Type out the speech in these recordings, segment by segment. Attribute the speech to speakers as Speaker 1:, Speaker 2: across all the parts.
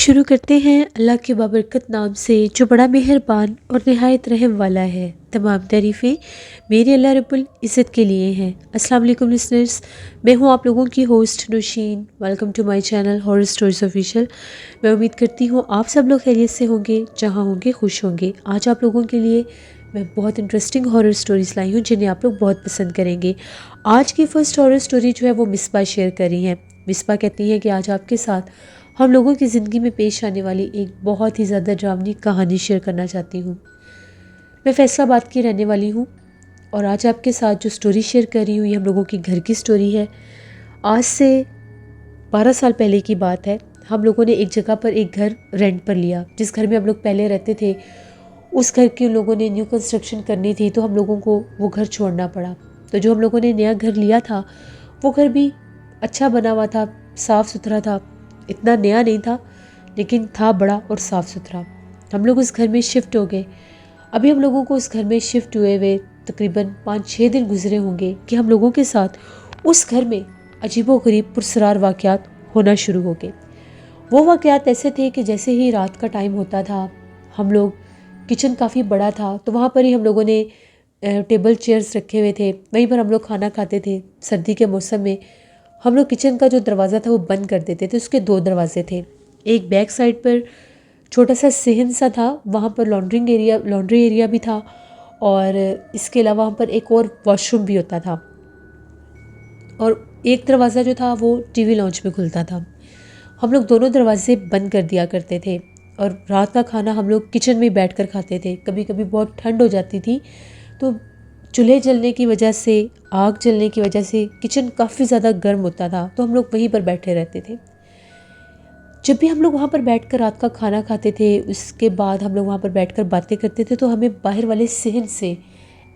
Speaker 1: शुरू करते हैं अल्लाह के बाबरकत नाम से जो बड़ा मेहरबान और नहायत रहम वाला है। तमाम तारीफ़ें मेरे अल्लाह रब्बुल इज़्ज़त के लिए हैं। अस्सलाम वालेकुम लिसनर्स, मैं हूँ आप लोगों की host Nausheen. Welcome to my channel horror stories official. मैं उम्मीद करती हूँ आप सब लोग खैरियत से होंगे, जहाँ होंगे खुश होंगे। आज आप लोगों के लिए मैं बहुत इंटरेस्टिंग हॉरर स्टोरीज़ लाई हूँ जिन्हें आप लोग बहुत पसंद करेंगे। आज की फ़र्स्ट हॉरर स्टोरी जो है वो मिसबा शेयर कर रही हैं। मिसबा कहती हैं कि आज आपके साथ हम लोगों की ज़िंदगी में पेश आने वाली एक बहुत ही ज़्यादा ड्रावनी कहानी शेयर करना चाहती हूँ। मैं फैसलाबाद की रहने वाली हूँ और आज आपके साथ जो स्टोरी शेयर कर रही हूँ ये हम लोगों की घर की स्टोरी है। आज से 12 साल पहले की बात है। हम लोगों ने एक जगह पर एक घर रेंट पर लिया। जिस घर में हम लोग पहले रहते थे उस घर के उन लोगों ने न्यू कंस्ट्रक्शन करनी थी, तो हम लोगों को वो घर छोड़ना पड़ा। तो जो हम लोगों ने नया घर लिया था वो घर भी अच्छा बना हुआ था, साफ़ सुथरा था। इतना नया नहीं था लेकिन था बड़ा और साफ़ सुथरा। हम लोग उस घर में शिफ्ट हो गए। अभी हम लोगों को उस घर में शिफ्ट हुए हुए तकरीबन 5-6 दिन गुजरे होंगे कि हम लोगों के साथ उस घर में अजीबोगरीब पुरस्रार वाक़यात होना शुरू हो गए। वो वाक़यात ऐसे थे कि जैसे ही रात का टाइम होता था, हम लोग, किचन काफ़ी बड़ा था तो वहाँ पर ही हम लोगों ने टेबल चेयर्स रखे हुए थे, वहीं पर हम लोग खाना खाते थे। सर्दी के मौसम में हम लोग किचन का जो दरवाज़ा था वो बंद कर देते थे। उसके 2 दरवाजे थे। एक बैक साइड पर छोटा सा सहन सा था, वहाँ पर लॉन्ड्री एरिया भी था और इसके अलावा वहाँ पर एक और वॉशरूम भी होता था और एक दरवाज़ा जो था वो टीवी लॉन्च में खुलता था। हम लोग दोनों दरवाजे बंद कर दिया करते थे और रात का खाना हम लोग किचन में बैठ कर खाते थे। कभी कभी बहुत ठंड हो जाती थी तो चूल्हे जलने की वजह से, आग जलने की वजह से किचन काफ़ी ज़्यादा गर्म होता था, तो हम लोग वहीं पर बैठे रहते थे। जब भी हम लोग वहाँ पर बैठकर रात का खाना खाते थे, उसके बाद हम लोग वहाँ पर बैठकर बातें करते थे, तो हमें बाहर वाले सहन से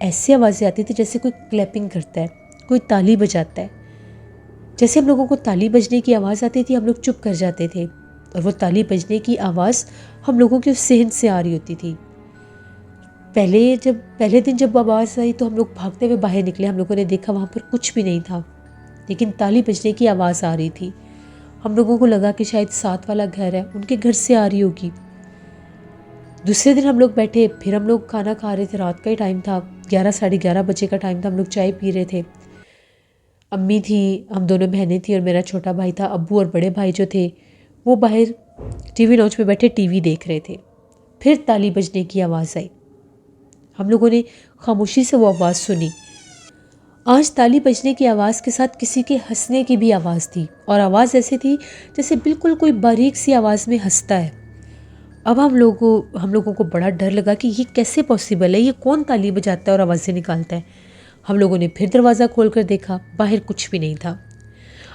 Speaker 1: ऐसी आवाज़ें आती थी जैसे कोई क्लैपिंग करता है, कोई ताली बजाता है। जैसे हम लोगों को ताली बजने की आवाज़ आती थी, हम लोग चुप कर जाते थे और वो ताली बजने की आवाज़ हम लोगों के उस सहन से आ रही होती थी। पहले दिन जब आवाज़ आई तो हम लोग भागते हुए बाहर निकले। हम लोगों ने देखा वहाँ पर कुछ भी नहीं था, लेकिन ताली बजने की आवाज़ आ रही थी। हम लोगों को लगा कि शायद साथ वाला घर है, उनके घर से आ रही होगी। दूसरे दिन हम लोग बैठे, फिर हम लोग खाना खा रहे थे। रात का ही टाइम था, 11 साढ़े 11 बजे का टाइम था। हम लोग चाय पी रहे थे। अम्मी थी, हम दोनों बहनें थी और मेरा छोटा भाई था। अब्बू और बड़े भाई जो थे वो बाहर टीवी लॉन्च में बैठे टीवी देख रहे थे। फिर ताली बजने की आवाज़ आई। हम लोगों ने खामोशी से वो आवाज़ सुनी। आज ताली बजने की आवाज़ के साथ किसी के हंसने की भी आवाज़ थी और आवाज़ ऐसी थी जैसे बिल्कुल कोई बारीक सी आवाज़ में हंसता है। अब हम लोगों को बड़ा डर लगा कि ये कैसे पॉसिबल है, ये कौन ताली बजाता है और आवाज़ें निकालता है। हम लोगों ने फिर दरवाज़ा खोल कर देखा, बाहर कुछ भी नहीं था।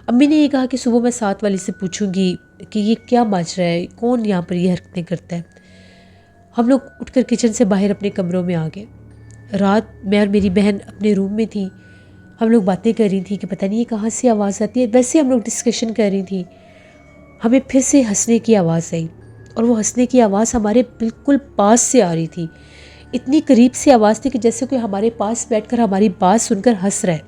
Speaker 1: अम्मी ने ये कहा कि सुबह मैं साथ वाली से पूछूंगी कि ये क्या माजरा है, कौन यहाँ पर ये हरकतें करता है। हम लोग उठकर किचन से बाहर अपने कमरों में आ गए। रात मैं और मेरी बहन अपने रूम में थी। हम लोग बातें कर रही थी कि पता नहीं ये कहाँ से आवाज़ आती है। वैसे हम लोग डिस्कशन कर रही थी। हमें फिर से हंसने की आवाज़ आई और वो हंसने की आवाज़ हमारे बिल्कुल पास से आ रही थी। इतनी करीब से आवाज़ थी कि जैसे कोई हमारे पास बैठकर हमारी बात सुनकर हंस रहा है।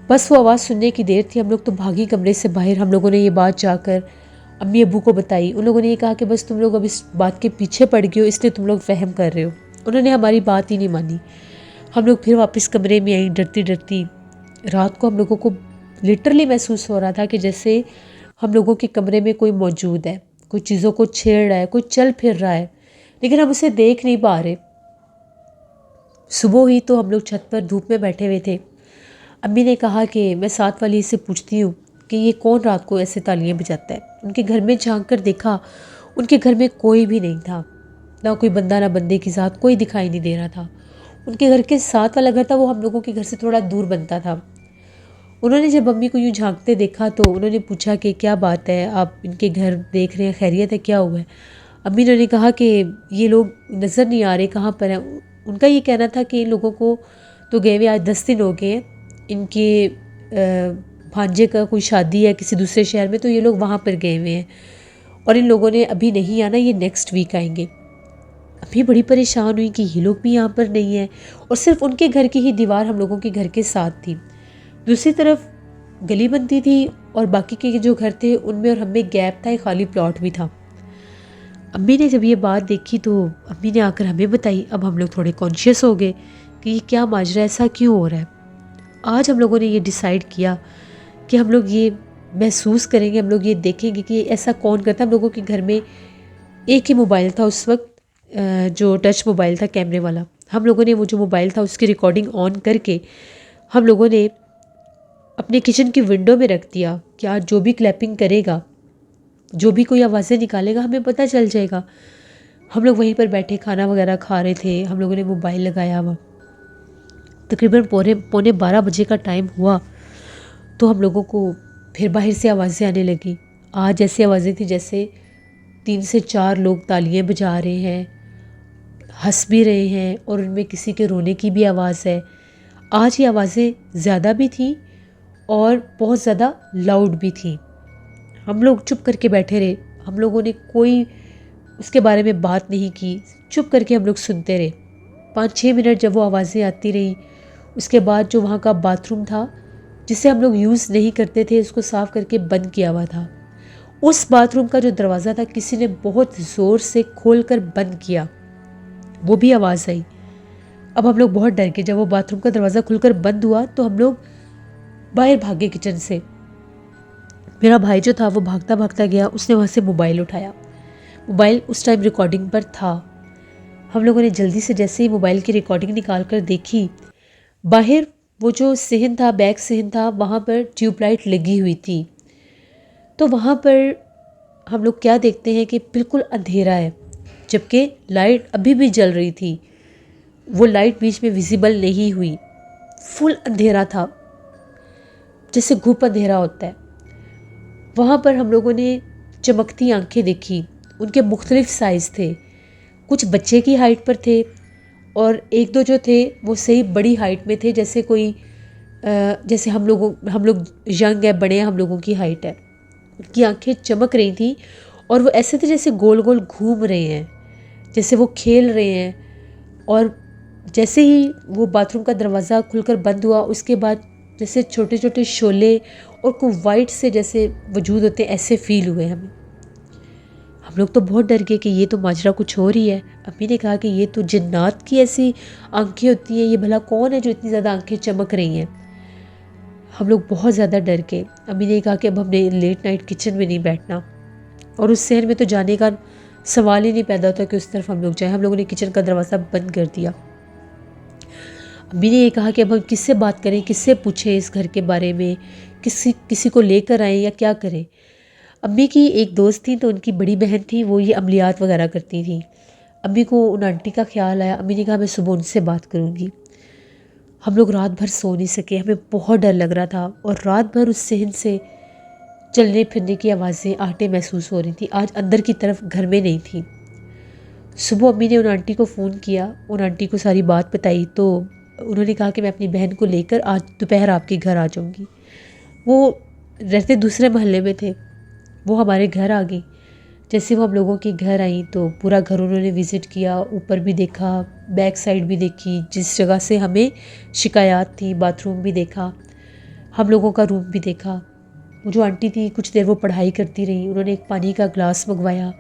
Speaker 1: बस वो आवाज़ सुनने की देर थी। हम लोग तो भागी कमरे से बाहर। हम लोगों ने ये बात जाकर अम्मी अब्बू को बताई। उन लोगों ने ये कहा कि बस तुम लोग अब इस बात के पीछे पड़ गए हो, इसलिए तुम लोग वहम कर रहे हो। उन्होंने हमारी बात ही नहीं मानी। हम लोग फिर वापस कमरे में आई डरती डरती। रात को हम लोगों को लिटरली महसूस हो रहा था कि जैसे हम लोगों के कमरे में कोई मौजूद है, कोई चीज़ों को छेड़ रहा है, कोई चल फिर रहा है, लेकिन हम उसे देख नहीं पा रहे। सुबह हुई तो हम लोग छत पर धूप में बैठे हुए थे। अम्मी ने कहा कि मैं साथ वाली से पूछती हूँ कि ये कौन रात को ऐसे तालियां बजाता है। उनके घर में झांक कर देखा, उनके घर में कोई भी नहीं था। ना कोई बंदा ना बंदे की साथ, कोई दिखाई नहीं दे रहा था। उनके घर के साथ वाला घर था वो हम लोगों के घर से थोड़ा दूर बनता था। उन्होंने जब अम्मी को यूँ झांकते देखा तो उन्होंने पूछा कि क्या बात है, आप इनके घर देख रहे हैं, खैरियत है, क्या हुआ है। अम्मी ने कहा कि ये लोग नज़र नहीं आ रहे, कहाँ पर हैं। उनका ये कहना था कि इन लोगों को तो गए हुए आज 10 दिन हो गए हैं। इनके भांजे का कोई शादी है किसी दूसरे शहर में, तो ये लोग वहाँ पर गए हुए हैं और इन लोगों ने अभी नहीं आना, ये नेक्स्ट वीक आएंगे। अभी बड़ी परेशान हुई कि ये लोग भी यहाँ पर नहीं है और सिर्फ उनके घर की ही दीवार हम लोगों के घर के साथ थी। दूसरी तरफ गली बनती थी और बाकी के जो घर थे उनमें और हमें गैप था, एक खाली प्लॉट भी था। अम्मी ने जब ये बात देखी तो अम्मी ने आकर हमें बताई। अब हम लोग थोड़े कॉन्शियस हो गए कि ये क्या माजरा, ऐसा क्यों हो रहा है। आज हम लोगों ने ये डिसाइड किया कि हम लोग ये महसूस करेंगे, हम लोग ये देखेंगे कि ऐसा कौन करता। हम लोगों के घर में एक ही मोबाइल था उस वक्त, जो टच मोबाइल था कैमरे वाला। हम लोगों ने वो जो मोबाइल था उसकी रिकॉर्डिंग ऑन करके हम लोगों ने अपने किचन की विंडो में रख दिया कि आज जो भी क्लैपिंग करेगा, जो भी कोई आवाज़ें निकालेगा, हमें पता चल जाएगा। हम लोग वहीं पर बैठे खाना वगैरह खा रहे थे, हम लोगों ने मोबाइल लगाया हुआ। तकरीबन पौने 12 बजे का टाइम हुआ तो हम लोगों को फिर बाहर से आवाज़ें आने लगी। आज ऐसी आवाज़ें थी जैसे 3 से 4 लोग तालियां बजा रहे हैं, हंस भी रहे हैं और उनमें किसी के रोने की भी आवाज़ है। आज ये आवाज़ें ज़्यादा भी थी और बहुत ज़्यादा लाउड भी थी। हम लोग चुप करके बैठे रहे, हम लोगों ने कोई उसके बारे में बात नहीं की, चुप करके हम लोग सुनते रहे। 5-6 मिनट जब वो आवाज़ें आती रही, उसके बाद जो वहाँ का बाथरूम था जिसे हम लोग यूज़ नहीं करते थे, उसको साफ़ करके बंद किया हुआ था। उस बाथरूम का जो दरवाज़ा था किसी ने बहुत ज़ोर से खोल कर बंद किया, वो भी आवाज़ आई। अब हम लोग बहुत डर गए। जब वो बाथरूम का दरवाज़ा खुलकर बंद हुआ तो हम लोग बाहर भागे किचन से। मेरा भाई जो था वो भागता भागता गया, उसने वहाँ से मोबाइल उठाया। मोबाइल उस टाइम रिकॉर्डिंग पर था। हम लोगों ने जल्दी से जैसे ही मोबाइल की रिकॉर्डिंग निकाल कर देखी, बाहर वो जो सहन था, बैक सहन था, वहाँ पर ट्यूबलाइट लगी हुई थी। तो वहाँ पर हम लोग क्या देखते हैं कि बिल्कुल अंधेरा है, जबकि लाइट अभी भी जल रही थी। वो लाइट बीच में विजिबल नहीं हुई, फुल अंधेरा था, जैसे घुप अंधेरा होता है। वहाँ पर हम लोगों ने चमकती आंखें देखी। उनके मुख्तलिफ साइज़ थे, कुछ बच्चे की हाइट पर थे और एक दो जो थे वो सही बड़ी हाइट में थे, जैसे कोई जैसे हम लोग यंग है, बड़े हैं, हम लोगों की हाइट है। उनकी आंखें चमक रही थी और वो ऐसे थे जैसे गोल गोल घूम रहे हैं, जैसे वो खेल रहे हैं। और जैसे ही वो बाथरूम का दरवाज़ा खुलकर बंद हुआ, उसके बाद जैसे छोटे छोटे शोले और को वाइट से जैसे वजूद होते, ऐसे फील हुए हमें। हम लोग तो बहुत डर गए कि ये तो माजरा कुछ हो रही है। अम्मी ने कहा कि ये तो जिन्नात की ऐसी आंखें होती हैं, ये भला कौन है जो इतनी ज़्यादा आंखें चमक रही हैं। हम लोग बहुत ज़्यादा डर गए। अम्मी ने कहा कि अब हमने लेट नाइट किचन में नहीं बैठना, और उस शहर में तो जाने का सवाल ही नहीं पैदा होता कि उस तरफ हम लोग जाएं। हम लोगों ने किचन का दरवाज़ा बंद कर दिया। अम्मी ने ये कहा कि अब हम किससे बात करें, किससे पूछें इस घर के बारे में, किसी को लेकर आएँ या क्या करें। अम्मी की एक दोस्त थी, तो उनकी बड़ी बहन थी, वो ये अमलियात वगैरह करती थी। अम्मी को उन आंटी का ख्याल आया। अम्मी ने कहा मैं सुबह उनसे बात करूँगी। हम लोग रात भर सो नहीं सके, हमें बहुत डर लग रहा था और रात भर उस सहन से चलने फिरने की आवाज़ें, आहटें महसूस हो रही थी। आज अंदर की तरफ घर में नहीं थी। सुबह अम्मी ने उन आंटी को फ़ोन किया, उन आंटी को सारी बात बताई, तो उन्होंने कहा कि मैं अपनी बहन को लेकर आज दोपहर आपके घर आ जाऊँगी। वो रहते दूसरे मोहल्ले में थे, वो हमारे घर आ गई। जैसे वो हम लोगों के घर आई तो पूरा घर उन्होंने विज़िट किया, ऊपर भी देखा, बैक साइड भी देखी, जिस जगह से हमें शिकायत थी, बाथरूम भी देखा, हम लोगों का रूम भी देखा। वो जो आंटी थी कुछ देर वो पढ़ाई करती रही, उन्होंने एक पानी का ग्लास मंगवाया,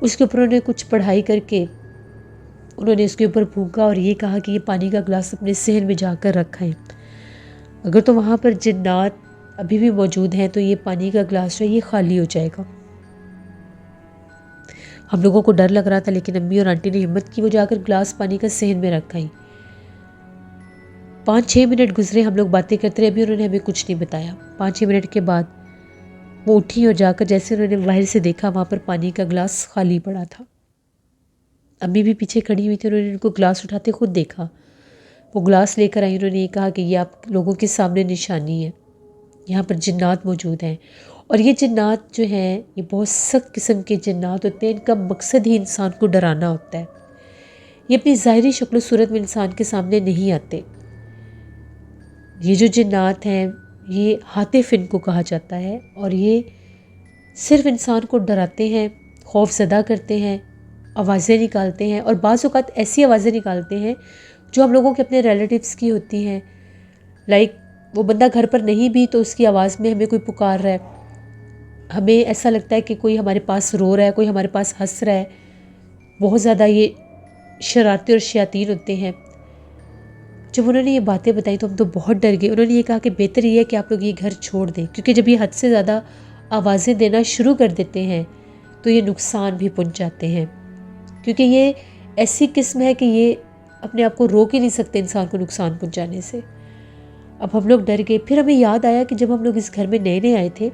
Speaker 1: उसके ऊपर उन्होंने कुछ पढ़ाई करके उन्होंने उसके ऊपर फूंका और ये कहा कि ये पानी का ग्लास अपने सहन में जाकर रखें। अगर तो वहाँ पर जिन्नात अभी भी मौजूद हैं तो ये पानी का ग्लास जो है ये खाली हो जाएगा। हम लोगों को डर लग रहा था, लेकिन अम्मी और आंटी ने हिम्मत की, वो जाकर ग्लास पानी का सहन में रखाई। 5-6 मिनट गुजरे, हम लोग बातें करते रहे, अभी उन्होंने हमें कुछ नहीं बताया। 5-6 मिनट के बाद वो उठी और जाकर जैसे उन्होंने बाहर से देखा, वहाँ पर पानी का ग्लास खाली पड़ा था। अम्मी भी पीछे खड़ी हुई थी, उन्होंने उनको ग्लास उठाते खुद देखा। वो ग्लास लेकर आई, उन्होंने ये कहा कि ये आप लोगों के सामने निशानी है, यहाँ पर जिन्नात मौजूद हैं। और ये जिन्नात जो हैं ये बहुत सख्त किस्म के जिन्नात होते हैं। इनका मकसद ही इंसान को डराना होता है। ये अपनी ज़ाहिरी शक्ल सूरत में इंसान के सामने नहीं आते। ये जो जिन्नात हैं ये हातिफ इनको कहा जाता है, और ये सिर्फ इंसान को डराते हैं, खौफज़दा करते हैं, आवाज़ें निकालते हैं, और बाज़ औक़ात ऐसी आवाज़ें निकालते हैं जो हम लोगों के अपने रिलेटिव्स की होती हैं। लाइक वो बंदा घर पर नहीं भी तो उसकी आवाज़ में हमें कोई पुकार रहा है, हमें ऐसा लगता है कि कोई हमारे पास रो रहा है, कोई हमारे पास हंस रहा है। बहुत ज़्यादा ये शरारती और शयातीन होते हैं। जब उन्होंने ये बातें बताई तो हम तो बहुत डर गए। उन्होंने ये कहा कि बेहतर ये है कि आप लोग ये घर छोड़ दें, क्योंकि जब ये हद से ज़्यादा आवाज़ें देना शुरू कर देते हैं तो ये नुकसान भी पहुंचाते हैं, क्योंकि ये ऐसी किस्म है कि ये अपने आप को रोक ही नहीं सकते इंसान को नुकसान पहुंचाने से। अब हम लोग डर गए। फिर हमें याद आया कि जब हम लोग इस घर में नए नए आए थे,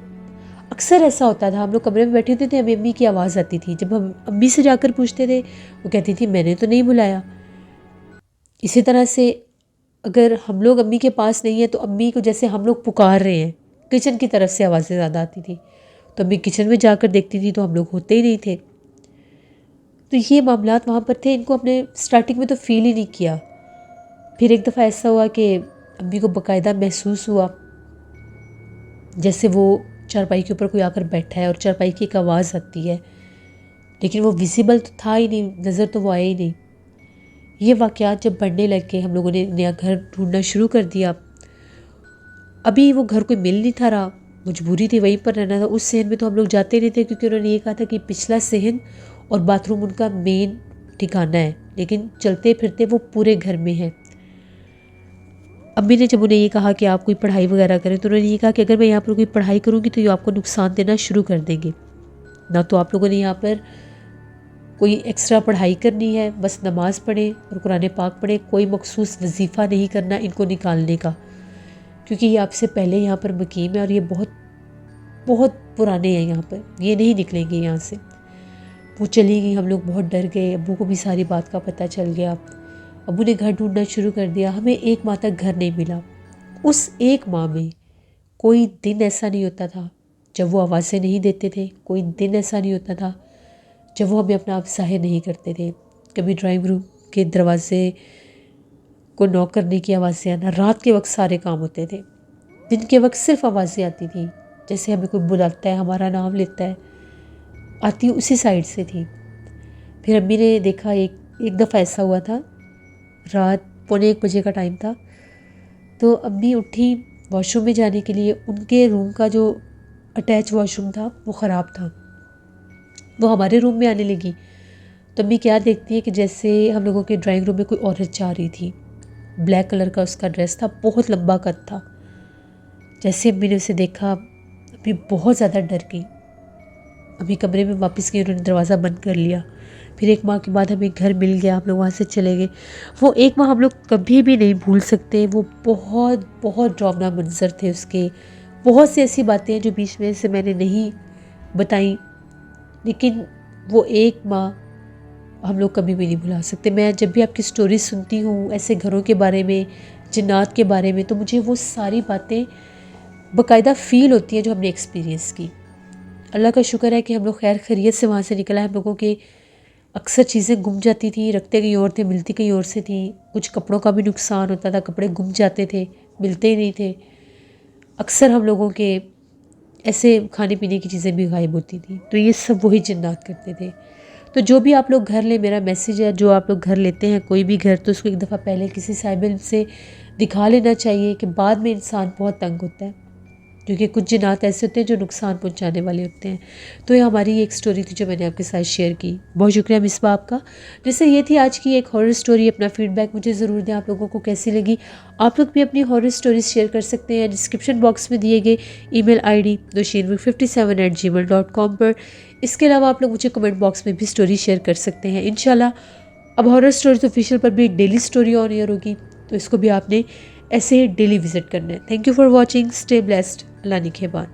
Speaker 1: अक्सर ऐसा होता था, हम लोग कमरे में बैठे होते थे, हमें अम्मी की आवाज़ आती थी। जब हम अम्मी से जाकर पूछते थे, वो कहती थी मैंने तो नहीं बुलाया। इसी तरह से अगर हम लोग अम्मी के पास नहीं है तो अम्मी को जैसे हम लोग पुकार रहे हैं, किचन की तरफ से आवाज़ें ज़्यादा आती थी, तो अम्मी किचन में जाकर देखती थी तो हम लोग होते ही नहीं थे। तो ये मामलात वहाँ पर थे। इनको अपने स्टार्टिंग में तो फील ही नहीं किया। फिर एक दफ़ा ऐसा हुआ कि अम्मी को बाकायदा महसूस हुआ जैसे वो चारपाई के ऊपर कोई आकर बैठा है और चारपाई की एक आवाज़ आती है, लेकिन वो विजिबल तो था ही नहीं, नज़र तो वो आया ही नहीं। ये वाक़यात जब बढ़ने लग गए, हम लोगों ने नया घर ढूंढना शुरू कर दिया। अभी वो घर कोई मिल नहीं था रहा, मजबूरी थी वहीं पर रहना था। उस सहन में तो हम लोग जाते नहीं थे, क्योंकि उन्होंने ये कहा था कि पिछला सहन और बाथरूम उनका मेन ठिकाना है, लेकिन चलते फिरते वो पूरे घर में है। अम्मी ने जब उन्हें ये कहा कि आप कोई पढ़ाई वगैरह करें, तो उन्होंने ये कहा कि अगर मैं यहाँ पर कोई पढ़ाई करूँगी तो ये आपको नुकसान देना शुरू कर देंगे। ना तो आप लोगों ने यहाँ पर कोई एक्स्ट्रा पढ़ाई करनी है, बस नमाज़ पढ़ें और कुरान पाक पढ़ें, कोई मखसूस वजीफ़ा नहीं करना इनको निकालने का, क्योंकि ये आपसे पहले यहाँ पर मुकीम है और ये बहुत बहुत पुराने हैं यहाँ पर, ये नहीं निकलेंगे यहाँ से। वो चली गई, हम लोग बहुत डर गए। अब्बू को भी सारी बात का पता चल गया। अब्बू ने घर ढूंढना शुरू कर दिया। हमें 1 माह तक घर नहीं मिला। उस 1 माह में कोई दिन ऐसा नहीं होता था जब वो आवाज़ें नहीं देते थे, कोई दिन ऐसा नहीं होता था जब वो हमें अपना आप ज़ाहिर नहीं करते थे। कभी ड्राइंग रूम के दरवाजे को नॉक करने की आवाज़ें आना, रात के वक्त सारे काम होते थे, दिन के वक्त सिर्फ आवाज़ें आती थी, जैसे हमें कोई बुलाता है, हमारा नाम लेता है, आती उसी साइड से थी। फिर अम्मी ने देखा, एक दफ़ा ऐसा हुआ था, रात 1:45 बजे का टाइम था, तो अम्मी उठी वॉशरूम में जाने के लिए। उनके रूम का जो अटैच वॉशरूम था वो ख़राब था, वो हमारे रूम में आने लगी। तो अम्मी क्या देखती है कि जैसे हम लोगों के ड्राइंग रूम में कोई औरत जा रही थी, ब्लैक कलर का उसका ड्रेस था, बहुत लंबा कद था। जैसे अम्मी ने उसे देखा, अम्मी बहुत ज़्यादा डर गई। अम्मी कमरे में वापस गई, उन्होंने दरवाज़ा बंद कर लिया। फिर 1 माह के बाद हमें घर मिल गया, हम लोग वहाँ से चले गए। वो 1 माह हम लोग कभी भी नहीं भूल सकते। वो बहुत बहुत डरावना मंजर थे उसके। बहुत सी ऐसी बातें हैं जो बीच में से मैंने नहीं बताई, लेकिन वो 1 माह हम लोग कभी भी नहीं भुला सकते। मैं जब भी आपकी स्टोरी सुनती हूँ ऐसे घरों के बारे में, जिन्नात के बारे में, तो मुझे वो सारी बातें बाकायदा फ़ील होती हैं जो हमने एक्सपीरियंस की। अल्लाह का शुक्र है कि हम लोग खैर खैरियत से वहाँ से निकला है। हम लोगों के अक्सर चीज़ें गुम जाती थी, रखते कहीं और थे, मिलती कहीं और से थी। कुछ कपड़ों का भी नुकसान होता था, कपड़े गुम जाते थे, मिलते ही नहीं थे। अक्सर हम लोगों के ऐसे खाने पीने की चीज़ें भी गायब होती थी। तो ये सब वही जिन्नात करते थे। तो जो भी आप लोग घर ले, मेरा मैसेज है, जो आप लोग घर लेते हैं कोई भी घर, तो उसको एक दफ़ा पहले किसी साहिब इल्म से दिखा लेना चाहिए, कि बाद में इंसान बहुत तंग होता है, क्योंकि कुछ जिन्नात ऐसे होते हैं जो नुकसान पहुंचाने वाले होते हैं। तो ये हमारी एक स्टोरी थी जो मैंने आपके साथ शेयर की। बहुत शुक्रिया मिसबा आपका। जैसे ये थी आज की एक हॉरर स्टोरी। अपना फीडबैक मुझे ज़रूर दें, आप लोगों को कैसी लगी। आप लोग भी अपनी हॉरर स्टोरीज शेयर कर सकते हैं डिस्क्रिप्शन बॉक्स में दिए गए email ID doshinmurg57@gmail.com पर। इसके अलावा आप लोग मुझे कमेंट बॉक्स में भी स्टोरी शेयर कर सकते हैं। इंशाल्लाह अब हॉरर स्टोरीज ऑफिशियल पर भी डेली स्टोरी ऑन एयर होगी, तो इसको भी आपने ऐसे ही डेली विजिट करना है। Thank you for watching, stay blessed, अल्लाह निगहबान।